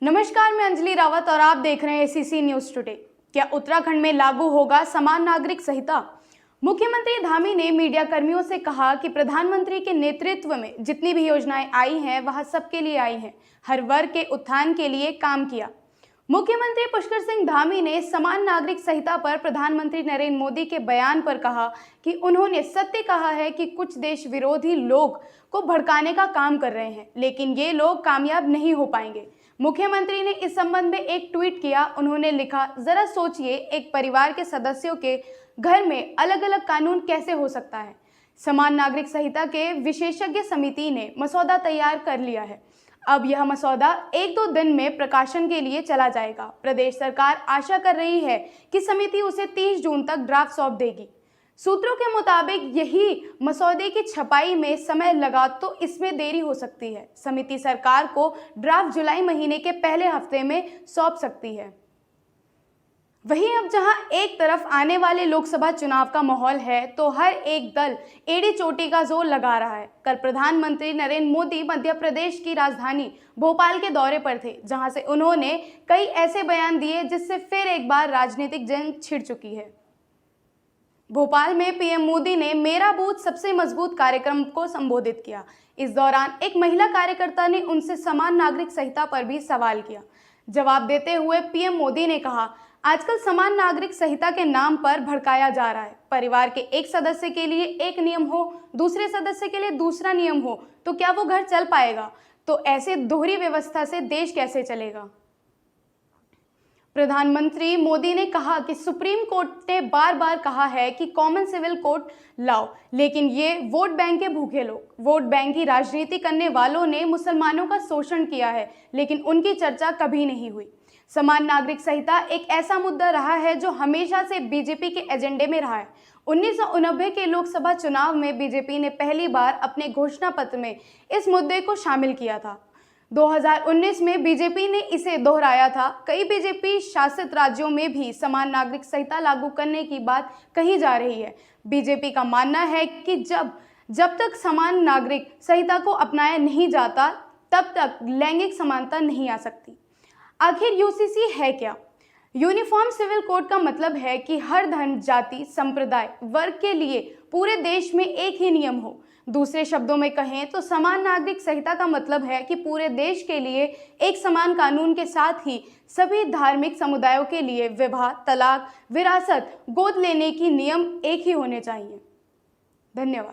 नमस्कार, मैं अंजलि रावत और आप देख रहे हैं एसीसी न्यूज टुडे। क्या उत्तराखंड में लागू होगा समान नागरिक संहिता? मुख्यमंत्री धामी ने मीडिया कर्मियों से कहा कि प्रधानमंत्री के नेतृत्व में जितनी भी योजनाएं आई हैं वह सबके लिए आई हैं, हर वर्ग के उत्थान के लिए काम किया। मुख्यमंत्री पुष्कर सिंह धामी ने समान नागरिक संहिता पर प्रधानमंत्री नरेंद्र मोदी के बयान पर कहा कि उन्होंने सत्य कहा है कि कुछ देश विरोधी लोग को भड़काने का काम कर रहे हैं, लेकिन ये लोग कामयाब नहीं हो पाएंगे। मुख्यमंत्री ने इस संबंध में एक ट्वीट किया। उन्होंने लिखा, जरा सोचिए, एक परिवार के सदस्यों के घर में अलग अलग कानून कैसे हो सकता है। समान नागरिक संहिता के विशेषज्ञ समिति ने मसौदा तैयार कर लिया है। अब यह मसौदा 1-2 दिन में प्रकाशन के लिए चला जाएगा। प्रदेश सरकार आशा कर रही है कि समिति उसे 30 जून तक ड्राफ्ट सौंप देगी। सूत्रों के मुताबिक यही मसौदे की छपाई में समय लगा तो इसमें देरी हो सकती है। समिति सरकार को ड्राफ्ट जुलाई महीने के पहले हफ्ते में सौंप सकती है। वहीं अब जहां एक तरफ आने वाले लोकसभा चुनाव का माहौल है, तो हर एक दल एड़ी चोटी का जोर लगा रहा है। कल प्रधानमंत्री नरेंद्र मोदी मध्य प्रदेश की राजधानी भोपाल के दौरे पर थे, जहां से उन्होंने कई ऐसे बयान दिए जिससे फिर एक बार राजनीतिक जंग छिड़ चुकी है। भोपाल में पीएम मोदी ने मेरा बूथ सबसे मजबूत कार्यक्रम को संबोधित किया। इस दौरान एक महिला कार्यकर्ता ने उनसे समान नागरिक संहिता पर भी सवाल किया। जवाब देते हुए पीएम मोदी ने कहा, आजकल समान नागरिक संहिता के नाम पर भड़काया जा रहा है। परिवार के एक सदस्य के लिए एक नियम हो, दूसरे सदस्य के लिए दूसरा नियम हो, तो क्या वो घर चल पाएगा? तो ऐसे दोहरी व्यवस्था से देश कैसे चलेगा? प्रधानमंत्री मोदी ने कहा कि सुप्रीम कोर्ट ने बार बार कहा है कि कॉमन सिविल कोड लाओ, लेकिन ये वोट बैंक के भूखे लोग, वोट बैंक की राजनीति करने वालों ने मुसलमानों का शोषण किया है, लेकिन उनकी चर्चा कभी नहीं हुई। समान नागरिक संहिता एक ऐसा मुद्दा रहा है जो हमेशा से बीजेपी के एजेंडे में रहा है। 1990 के लोकसभा चुनाव में बीजेपी ने पहली बार अपने घोषणा पत्र में इस मुद्दे को शामिल किया था। 2019 में बीजेपी ने इसे दोहराया था। कई बीजेपी शासित राज्यों में भी समान नागरिक संहिता लागू करने की बात कही जा रही है। बीजेपी का मानना है कि जब तक समान नागरिक संहिता को अपनाया नहीं जाता, तब तक लैंगिक समानता नहीं आ सकती। आखिर यूसीसी है क्या? यूनिफॉर्म सिविल कोड का मतलब है कि हर धर्म, जाति, संप्रदाय, वर्ग के लिए पूरे देश में एक ही नियम हो। दूसरे शब्दों में कहें तो समान नागरिक संहिता का मतलब है कि पूरे देश के लिए एक समान कानून के साथ ही सभी धार्मिक समुदायों के लिए विवाह, तलाक, विरासत, गोद लेने की नियम एक ही होने चाहिए। धन्यवाद।